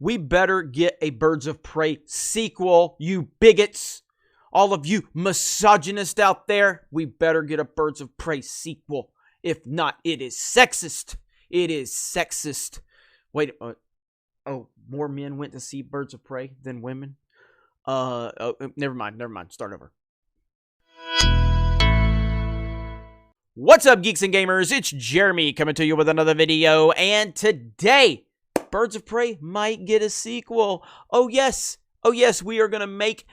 We better get a Birds of Prey sequel, you bigots. All of you misogynists out there, we better get a Birds of Prey sequel. If not, it is sexist. It is sexist. Wait, more men went to see Birds of Prey than women? Never mind. Start over. What's up, geeks and gamers? It's Jeremy coming to you with another video, and today, Birds of Prey might get a sequel. Oh yes, we are gonna make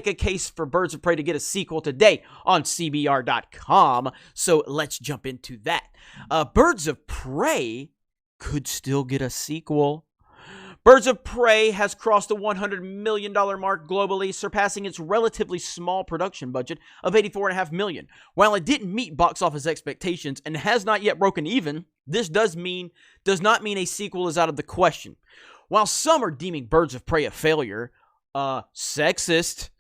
a case for Birds of Prey to get a sequel today on CBR.com. So let's jump into that. Birds of Prey could still get a sequel. Birds of Prey has crossed the $100 million mark globally, surpassing its relatively small production budget of $84.5 million. While it didn't meet box office expectations and has not yet broken even, this does not mean a sequel is out of the question. While some are deeming Birds of Prey a failure, sexist,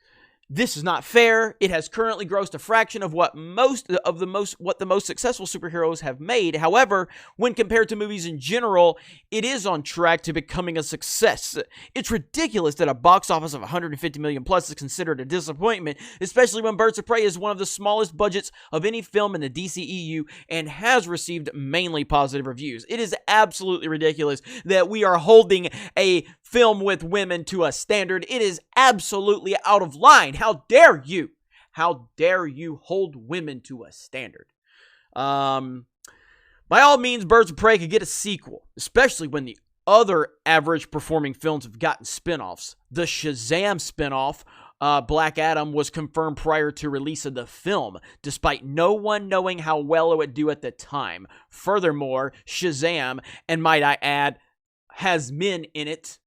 this is not fair. It has currently grossed a fraction of what the most successful superheroes have made. However, when compared to movies in general, it is on track to becoming a success. It's ridiculous that a box office of $150 million plus is considered a disappointment, especially when Birds of Prey is one of the smallest budgets of any film in the DCEU and has received mainly positive reviews. It is absolutely ridiculous that we are holding a film with women to a standard. It is absolutely out of line. How dare you? How dare you hold women to a standard? By all means, Birds of Prey could get a sequel, especially when the other average performing films have gotten spinoffs. The Shazam spinoff, Black Adam, was confirmed prior to release of the film, despite no one knowing how well it would do at the time. Furthermore, Shazam, and might I add, has men in it,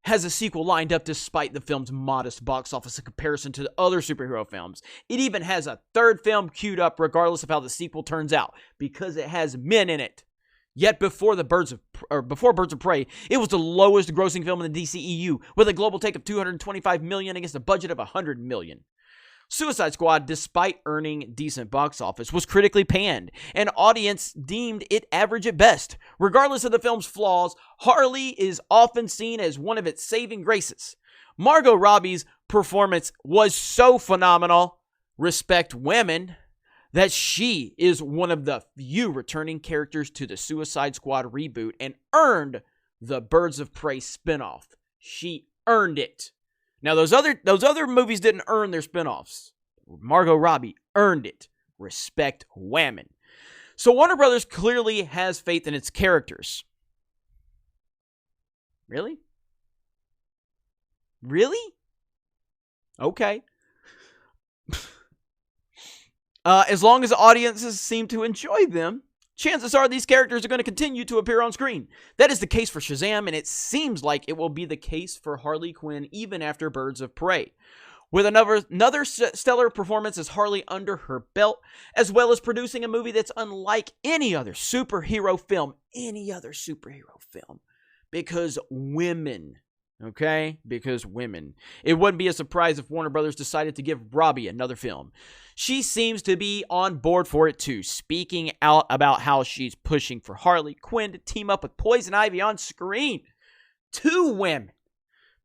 has a sequel lined up despite the film's modest box office in comparison to the other superhero films. It even has a third film queued up regardless of how the sequel turns out, because it has men in it. Yet before Birds of Prey, it was the lowest grossing film in the DCEU, with a global take of $225 million against a budget of $100 million. Suicide Squad, despite earning decent box office, was critically panned, and audience deemed it average at best. Regardless of the film's flaws, Harley is often seen as one of its saving graces. Margot Robbie's performance was so phenomenal, respect women, that she is one of the few returning characters to the Suicide Squad reboot and earned the Birds of Prey spinoff. She earned it. Now, those other movies didn't earn their spinoffs. Margot Robbie earned it. Respect women. So Warner Brothers clearly has faith in its characters. Really? Really? Okay. As long as audiences seem to enjoy them, chances are these characters are going to continue to appear on screen. That is the case for Shazam, and it seems like it will be the case for Harley Quinn even after Birds of Prey. With another stellar performance as Harley under her belt, as well as producing a movie that's unlike any other superhero film. Because women. Okay? Because women. It wouldn't be a surprise if Warner Brothers decided to give Robbie another film. She seems to be on board for it too, speaking out about how she's pushing for Harley Quinn to team up with Poison Ivy on screen. 2 women.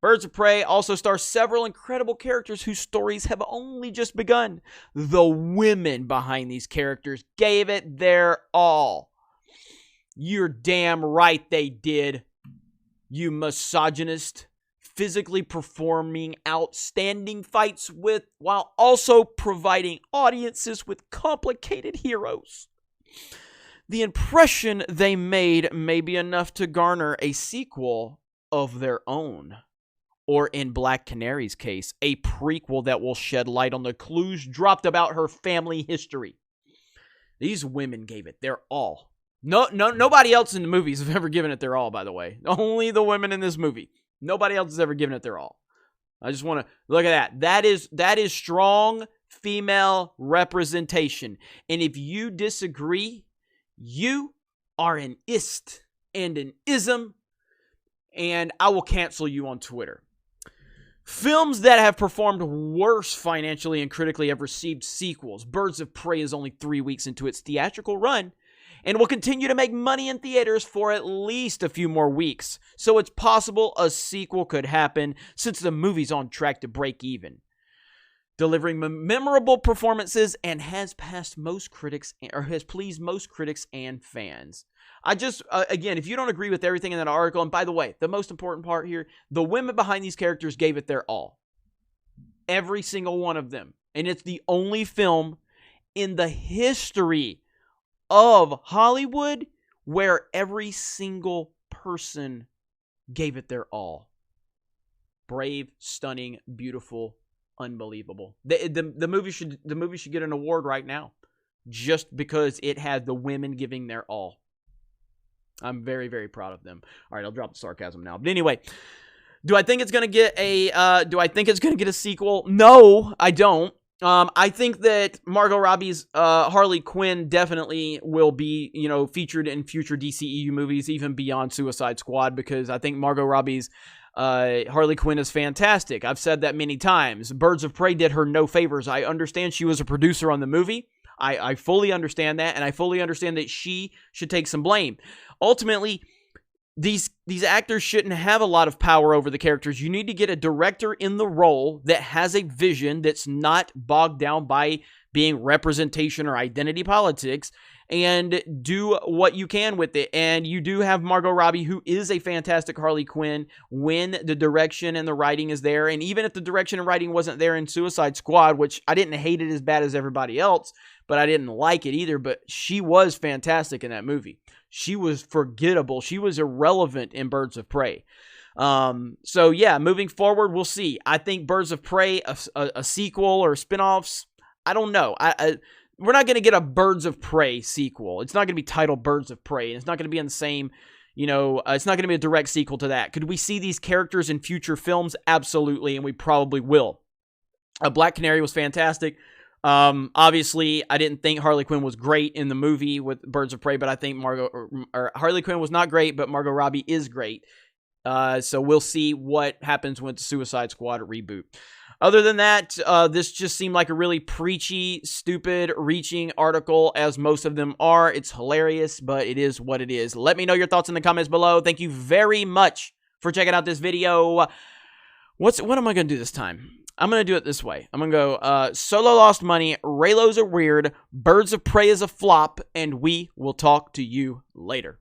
Birds of Prey also stars several incredible characters whose stories have only just begun. The women behind these characters gave it their all. You're damn right they did. You misogynist, physically performing outstanding fights while also providing audiences with complicated heroes. The impression they made may be enough to garner a sequel of their own. Or in Black Canary's case, a prequel that will shed light on the clues dropped about her family history. These women gave it their all. Nobody else in the movies have ever given it their all, by the way. Only the women in this movie. Nobody else has ever given it their all. I just want to look at that. That is strong female representation. And if you disagree, you are an ist and an ism, and I will cancel you on Twitter. Films that have performed worse financially and critically have received sequels. Birds of Prey is only 3 weeks into its theatrical run, and will continue to make money in theaters for at least a few more weeks. So it's possible a sequel could happen since the movie's on track to break even, delivering memorable performances and has pleased most critics and fans. I just, again, if you don't agree with everything in that article, and by the way, the most important part here, the women behind these characters gave it their all. Every single one of them. And it's the only film in the history of Hollywood where every single person gave it their all. Brave, stunning, beautiful, unbelievable. The movie should get an award right now just because it had the women giving their all. I'm very, very proud of them. All right, I'll drop the sarcasm now. But anyway, do I think it's going to get a sequel? No, I don't. I think that Margot Robbie's Harley Quinn definitely will be, featured in future DCEU movies, even beyond Suicide Squad, because I think Margot Robbie's Harley Quinn is fantastic. I've said that many times. Birds of Prey did her no favors. I understand she was a producer on the movie. I fully understand that, and I fully understand that she should take some blame. Ultimately, these actors shouldn't have a lot of power over the characters. You need to get a director in the role that has a vision that's not bogged down by being representation or identity politics, and do what you can with it. And you do have Margot Robbie, who is a fantastic Harley Quinn, when the direction and the writing is there. And even if the direction and writing wasn't there in Suicide Squad, which I didn't hate it as bad as everybody else, but I didn't like it either, but she was fantastic in that movie. She was forgettable. She was irrelevant in Birds of Prey. So yeah, moving forward, we'll see. I think Birds of Prey, a sequel or spinoffs, I don't know. We're not going to get a Birds of Prey sequel. It's not going to be titled Birds of Prey. And it's not going to be in the same, it's not going to be a direct sequel to that. Could we see these characters in future films? Absolutely, and we probably will. Black Canary was fantastic. Obviously, I didn't think Harley Quinn was great in the movie with Birds of Prey, but I think Harley Quinn was not great, but Margot Robbie is great. So we'll see what happens with the Suicide Squad reboot. Other than that, this just seemed like a really preachy, stupid, reaching article, as most of them are. It's hilarious, but it is what it is. Let me know your thoughts in the comments below. Thank you very much for checking out this video. What am I going to do this time? I'm going to do it this way. I'm going to go, Solo lost money, Raylos are weird, Birds of Prey is a flop, and we will talk to you later.